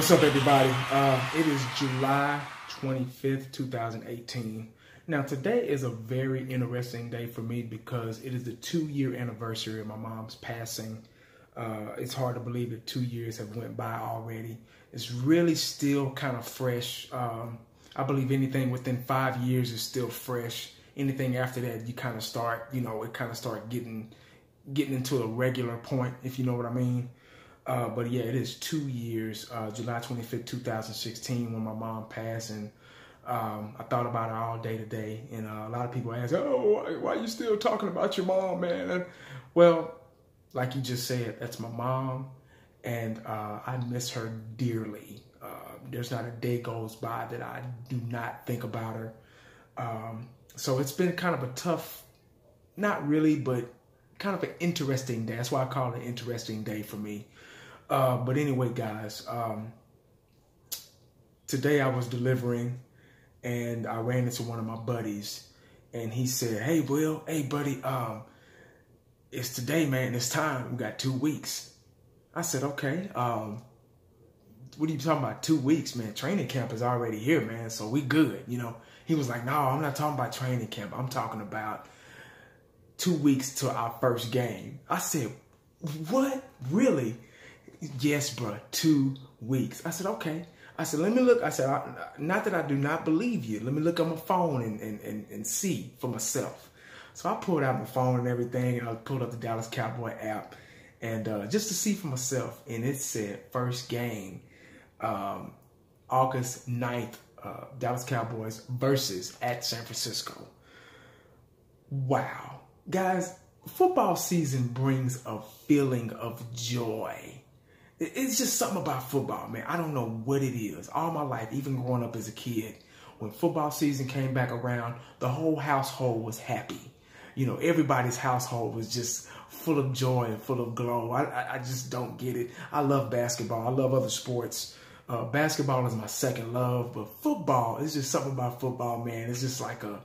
What's up, everybody? It is July 25th, 2018. Now, today is a very interesting day for me because it is the 2-year anniversary of my mom's passing. It's hard to believe that 2 years have went by already. It's really still kind of fresh. I believe anything within 5 years is still fresh. Anything after that, you kind of start, it kind of start getting into a regular point, if you know what I mean. But yeah, it is 2 years, July 25th, 2016, when my mom passed, and I thought about her all day today. And a lot of people ask, "Oh, why are you still talking about your mom, man?" And, well, like you just said, that's my mom, and I miss her dearly. There's not a day goes by that I do not think about her. So it's been kind of a tough, not really, but kind of an interesting day. That's why I call it an interesting day for me. But anyway, guys, today I was delivering and I ran into one of my buddies and he said, "Hey, Will, hey, buddy, it's today, man. It's time. We got 2 weeks. I said, "Okay. What are you talking about? 2 weeks, man? Training camp is already here, man. So we good, He was like, "No, I'm not talking about training camp. I'm talking about 2 weeks to our first game." I said, "What? Really?" "Yes, bro, 2 weeks." I said, "Okay." I said, "Let me look." I said, "Not that I do not believe you. Let me look on my phone and see for myself." So I pulled out my phone and everything, and I pulled up the Dallas Cowboy app, and just to see for myself. And it said first game, August 9th, Dallas Cowboys versus at San Francisco. Wow. Guys, football season brings a feeling of joy. It's just something about football, man. I don't know what it is. All my life, even growing up as a kid, when football season came back around, the whole household was happy. Everybody's household was just full of joy and full of glow. I just don't get it. I love basketball. I love other sports. Basketball is my second love, but football is just something about football, man. It's just like a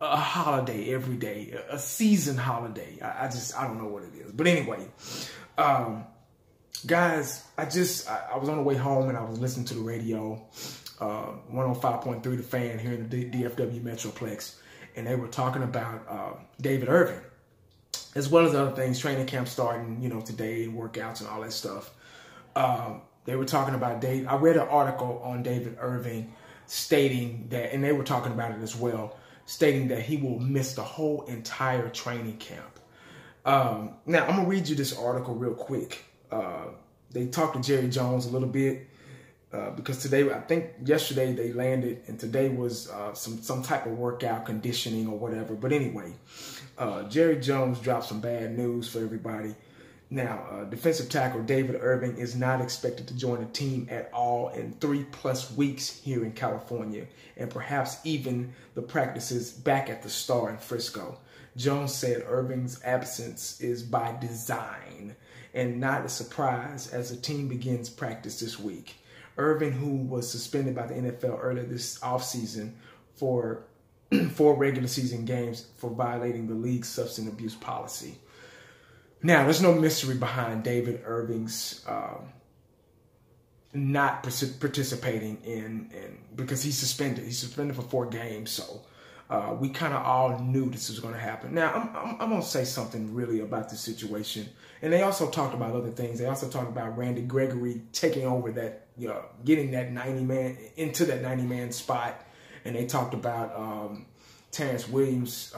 holiday every day, a season holiday. I don't know what it is. But anyway, guys, I was on the way home and I was listening to the radio, 105.3 The Fan here in the DFW Metroplex, and they were talking about David Irving, as well as other things, training camp starting, today, workouts and all that stuff. They were talking about Dave. I read an article on David Irving stating that, and they were talking about it as well, stating that he will miss the whole entire training camp. Now, I'm going to read you this article real quick. They talked to Jerry Jones a little bit because today, I think yesterday they landed, and today was some type of workout conditioning or whatever. But anyway, Jerry Jones dropped some bad news for everybody. Now, defensive tackle David Irving is not expected to join the team at all in 3+ weeks here in California, and perhaps even the practices back at the Star in Frisco. Jones said Irving's absence is by design and not a surprise as the team begins practice this week. Irving, who was suspended by the NFL earlier this offseason for 4 regular season games for violating the league's substance abuse policy. Now, there's no mystery behind David Irving's not participating in because he's suspended. He's suspended for 4 games, so we kind of all knew this was going to happen. Now, I'm going to say something really about this situation. And they also talked about other things. They also talked about Randy Gregory taking over that, getting that 90-man into that 90-man spot. And they talked about Terrence Williams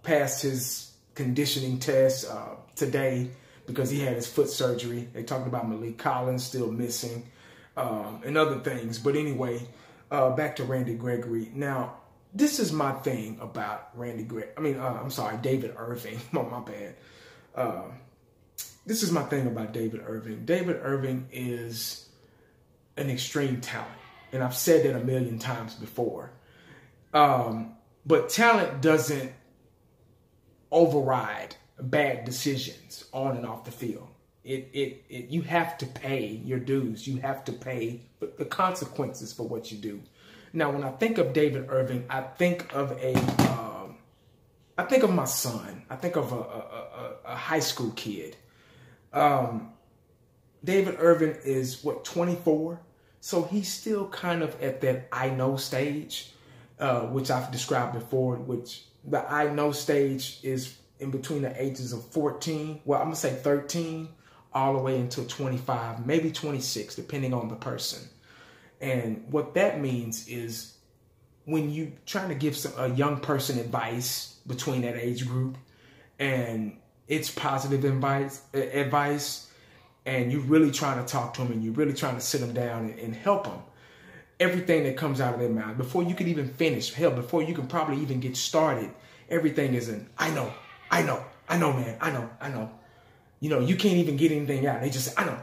passed his conditioning test today because he had his foot surgery. They talked about Malik Collins still missing and other things. But anyway, back to Randy Gregory. Now, this is my thing about David Irving. My bad. This is my thing about David Irving. David Irving is an extreme talent. And I've said that a million times before. But talent doesn't override bad decisions on and off the field. You have to pay your dues. You have to pay the consequences for what you do. Now, when I think of David Irving, I think of my son. I think of a high school kid. David Irving is, 24? So he's still kind of at that I know stage, which I've described before, which the I know stage is in between the ages of 14, well, I'm going to say 13, all the way until 25, maybe 26, depending on the person. And what that means is when you trying to give a young person advice between that age group, and it's positive advice, and you're really trying to talk to them, and you're really trying to sit them down and help them, everything that comes out of their mouth, before you can even finish, hell, before you can probably even get started, everything is an I know, man, I know. You know, you can't even get anything out. They just say, I know.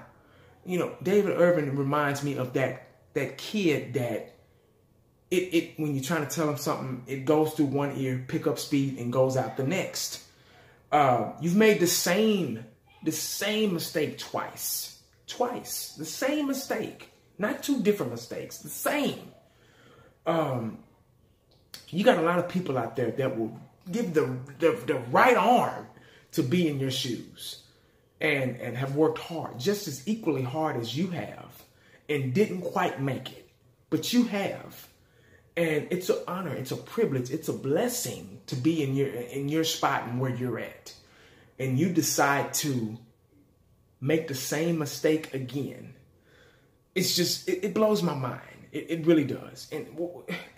You know, David Irving reminds me of that kid that when you're trying to tell him something, it goes through one ear, pick up speed, and goes out the next. You've made the same mistake twice, the same mistake, not two different mistakes, the same. You got a lot of people out there that will give the right arm to be in your shoes and have worked hard, just as equally hard as you have, and didn't quite make it, but you have. And it's an honor, it's a privilege, it's a blessing to be in your spot and where you're at. And you decide to make the same mistake again. It's just, it blows my mind. It really does. And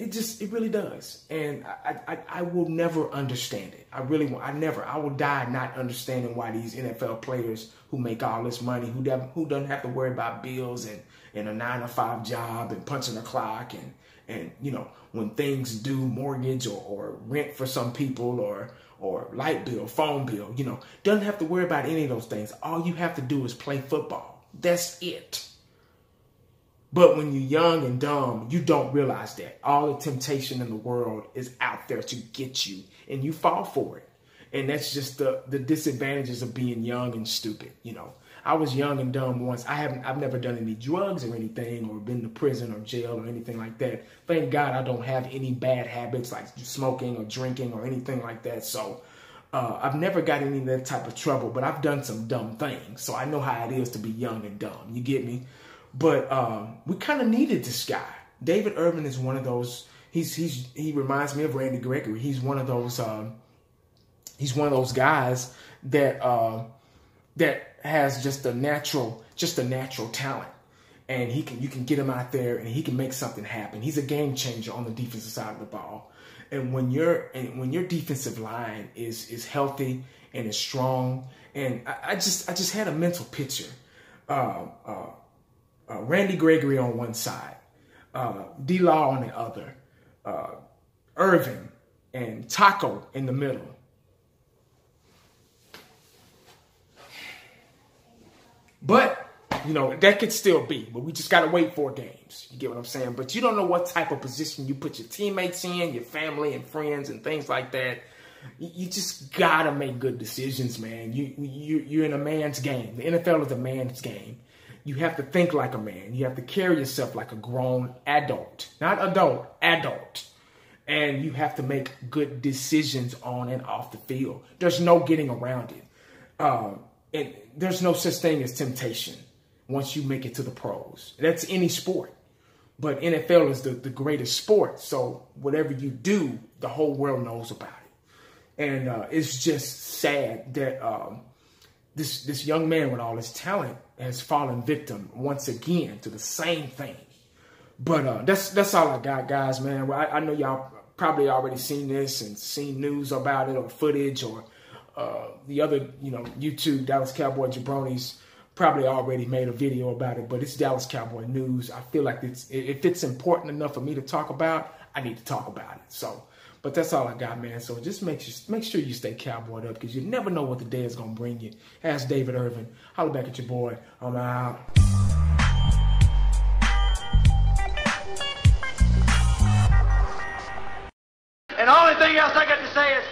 it really does. And I will never understand it. I will die not understanding why these NFL players who make all this money, who doesn't have to worry about bills and a 9-to-5 job and punching the clock and you know, when things due, mortgage or rent for some people or light bill, phone bill, you know, doesn't have to worry about any of those things. All you have to do is play football. That's it. But when you're young and dumb, you don't realize that. All the temptation in the world is out there to get you, and you fall for it. And that's just the disadvantages of being young and stupid, you know. I was young and dumb once. I've never done any drugs or anything, or been to prison or jail or anything like that. Thank God I don't have any bad habits like smoking or drinking or anything like that. So I've never got any of that type of trouble, but I've done some dumb things. So I know how it is to be young and dumb. You get me? But we kind of needed this guy. David Irving is one of those. He reminds me of Randy Gregory. He's one of those. He's one of those guys that has just a natural talent, and you can get him out there and he can make something happen. He's a game changer on the defensive side of the ball. And when your defensive line is healthy and is strong, and I just had a mental picture. Randy Gregory on one side, D-Law on the other, Irving and Taco in the middle. But, you know, that could still be. But we just got to wait 4 games. You get what I'm saying? But you don't know what type of position you put your teammates in, your family and friends and things like that. You just got to make good decisions, man. You're in a man's game. The NFL is a man's game. You have to think like a man. You have to carry yourself like a grown adult. Not adult, adult. And you have to make good decisions on and off the field. There's no getting around it. And there's no such thing as temptation once you make it to the pros. That's any sport. But NFL is the greatest sport. So whatever you do, the whole world knows about it. And it's just sad that this young man with all his talent has fallen victim once again to the same thing. But that's all I got, guys, man. Well, I know y'all probably already seen this and seen news about it or footage or the other, you know, YouTube Dallas Cowboy Jabronis probably already made a video about it, but it's Dallas Cowboy news. I feel like if it's important enough for me to talk about, I need to talk about it. So, but that's all I got, man. So just make sure you stay cowboyed up, because you never know what the day is going to bring you. Ask David Irving. Holler back at your boy. I'm out. And the only thing else I got to say is,